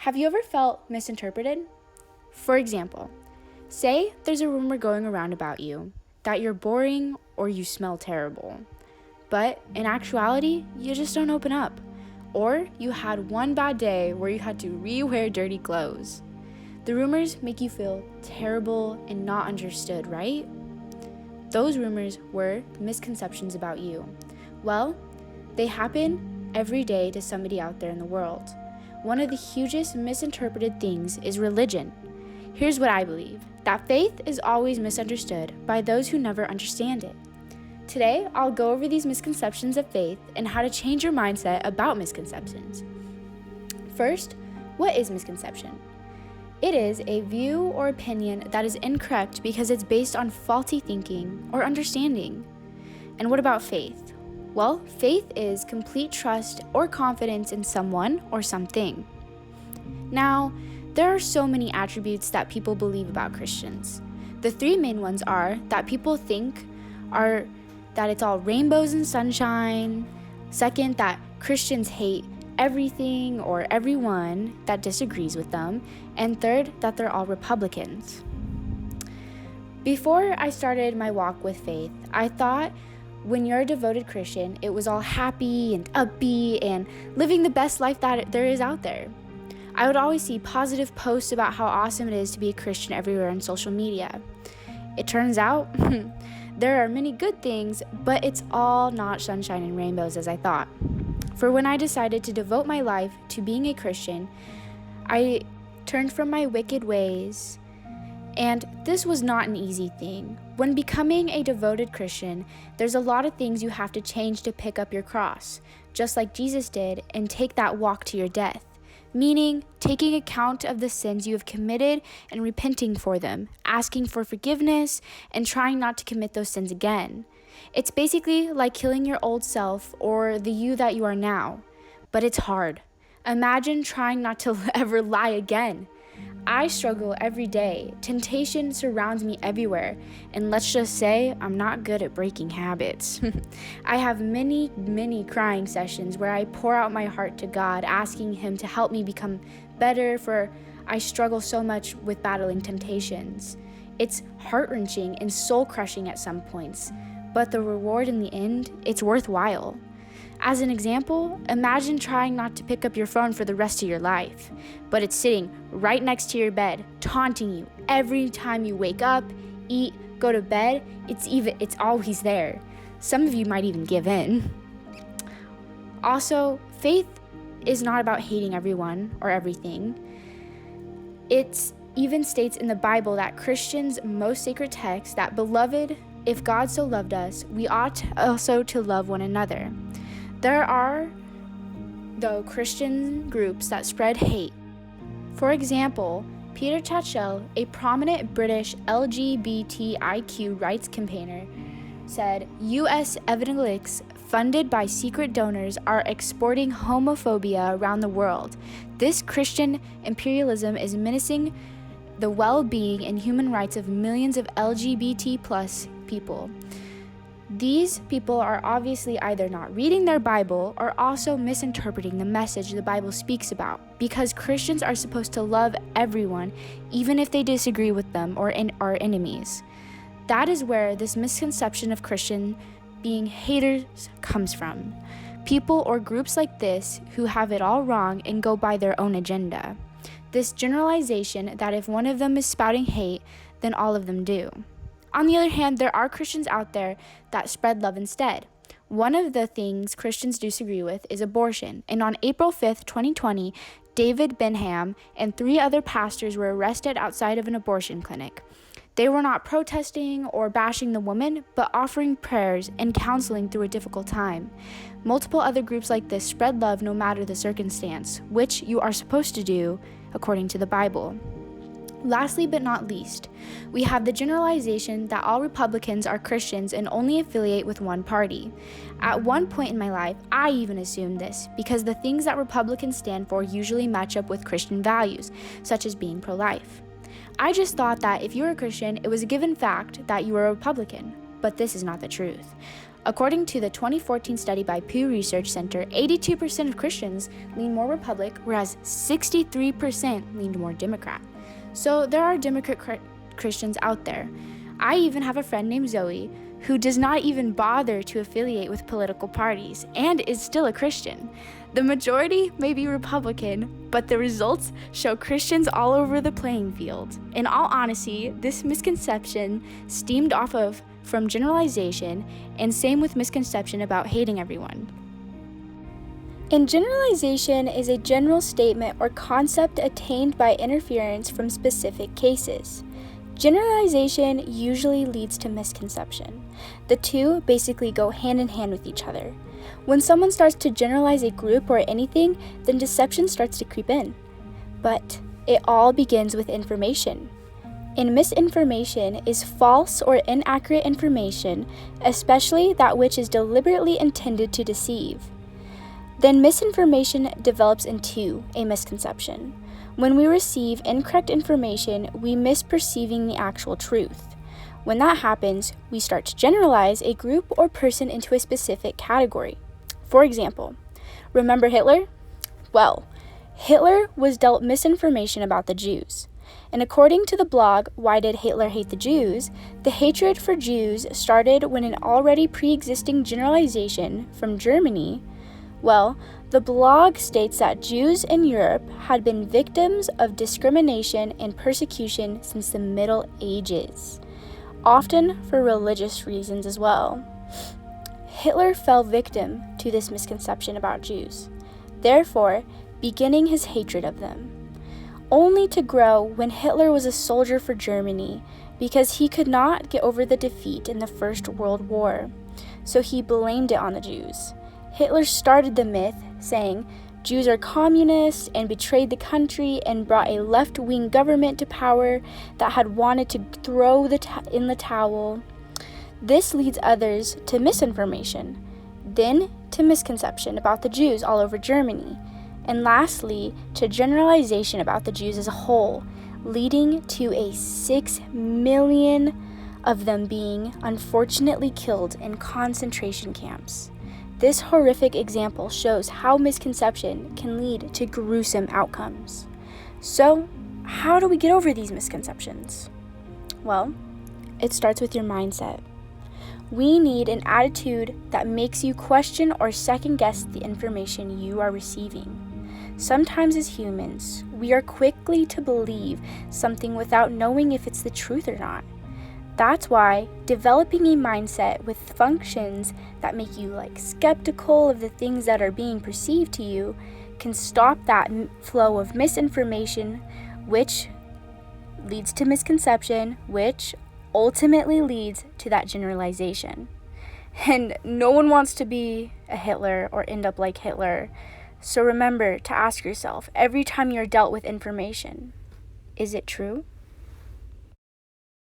Have you ever felt misinterpreted? For example, say there's a rumor going around about you that you're boring or you smell terrible. But in actuality, you just don't open up. Or you had one bad day where you had to re-wear dirty clothes. The rumors make you feel terrible and not understood, right? Those rumors were misconceptions about you. Well, they happen every day to somebody out there in the world. One of the hugest misinterpreted things is religion. Here's what I believe, that faith is always misunderstood by those who never understand it. Today, I'll go over these misconceptions of faith and how to change your mindset about misconceptions. First, what is misconception? It is a view or opinion that is incorrect because it's based on faulty thinking or understanding. And what about faith? Well, faith is complete trust or confidence in someone or something. Now, there are so many attributes that people believe about Christians. The three main ones are that people think are that it's all rainbows and sunshine. Second, that Christians hate everything or everyone that disagrees with them. And third, that they're all Republicans. Before I started my walk with faith, I thought when you're a devoted Christian, it was all happy and upbeat and living the best life that there is out there. I would always see positive posts about how awesome it is to be a Christian everywhere on social media. It turns out there are many good things, but it's all not sunshine and rainbows as I thought. For when I decided to devote my life to being a Christian, I turned from my wicked ways, and this was not an easy thing. When becoming a devoted Christian, there's a lot of things you have to change to pick up your cross, just like Jesus did, and take that walk to your death. Meaning, taking account of the sins you have committed and repenting for them, asking for forgiveness, and trying not to commit those sins again. It's basically like killing your old self or the you that you are now, but it's hard. Imagine trying not to ever lie again. I struggle every day. Temptation surrounds me everywhere, and let's just say I'm not good at breaking habits. I have many crying sessions where I pour out my heart to God, asking Him to help me become better, for I struggle so much with battling temptations. It's heart-wrenching and soul-crushing at some points, but the reward in the end, it's worthwhile. As an example, imagine trying not to pick up your phone for the rest of your life, but it's sitting right next to your bed, taunting you every time you wake up, eat, go to bed. It's always there. Some of you might even give in. Also, faith is not about hating everyone or everything. It even states in the Bible that Christians' most sacred text that, beloved, if God so loved us, we ought also to love one another. There are, though, Christian groups that spread hate. For example, Peter Tatchell, a prominent British LGBTIQ rights campaigner, said U.S. evangelicals funded by secret donors are exporting homophobia around the world. This Christian imperialism is menacing the well-being and human rights of millions of LGBT plus people. These people are obviously either not reading their Bible or also misinterpreting the message the Bible speaks about, because Christians are supposed to love everyone, even if they disagree with them or are enemies. That is where this misconception of Christian being haters comes from. People or groups like this who have it all wrong and go by their own agenda. This generalization that if one of them is spouting hate, then all of them do. On the other hand, there are Christians out there that spread love instead. One of the things Christians disagree with is abortion, and on April 5th, 2020, David Benham and 3 other pastors were arrested outside of an abortion clinic. They were not protesting or bashing the woman, but offering prayers and counseling through a difficult time. Multiple other groups like this spread love no matter the circumstance, which you are supposed to do according to the Bible. Lastly but not least, we have the generalization that all Republicans are Christians and only affiliate with one party. At one point in my life, I even assumed this because the things that Republicans stand for usually match up with Christian values, such as being pro-life. I just thought that if you were a Christian, it was a given fact that you were a Republican, but this is not the truth. According to the 2014 study by Pew Research Center, 82% of Christians lean more Republican, whereas 63% leaned more Democrat. So there are Democrat Christians out there. I even have a friend named Zoe who does not even bother to affiliate with political parties and is still a Christian. The majority may be Republican, but the results show Christians all over the playing field. In all honesty, this misconception stemmed from generalization, and same with misconception about hating everyone. And generalization is a general statement or concept attained by inference from specific cases. Generalization usually leads to misconception. The two basically go hand in hand with each other. When someone starts to generalize a group or anything, then deception starts to creep in. But it all begins with information. And misinformation is false or inaccurate information, especially that which is deliberately intended to deceive. Then misinformation develops into a misconception. When we receive incorrect information, we miss perceiving the actual truth. When that happens, we start to generalize a group or person into a specific category. For example, remember Hitler? Well, Hitler was dealt misinformation about the Jews. And according to the blog, Why Did Hitler Hate the Jews?, the hatred for Jews started when an already pre-existing generalization from Germany. Well, the blog states that Jews in Europe had been victims of discrimination and persecution since the Middle Ages, often for religious reasons as well. Hitler fell victim to this misconception about Jews, therefore beginning his hatred of them, only to grow when Hitler was a soldier for Germany because he could not get over the defeat in the First World War, so he blamed it on the Jews. Hitler started the myth, saying Jews are communists and betrayed the country and brought a left-wing government to power that had wanted to throw in the towel. This leads others to misinformation, then to misconception about the Jews all over Germany, and lastly to generalization about the Jews as a whole, leading to 6 million of them being unfortunately killed in concentration camps. This horrific example shows how misconception can lead to gruesome outcomes. So, how do we get over these misconceptions? Well, it starts with your mindset. We need an attitude that makes you question or second guess the information you are receiving. Sometimes as humans, we are quickly to believe something without knowing if it's the truth or not. That's why developing a mindset with functions that make you skeptical of the things that are being perceived to you can stop that flow of misinformation, which leads to misconception, which ultimately leads to that generalization. And no one wants to be a Hitler or end up like Hitler. So remember to ask yourself every time you're dealt with information, is it true?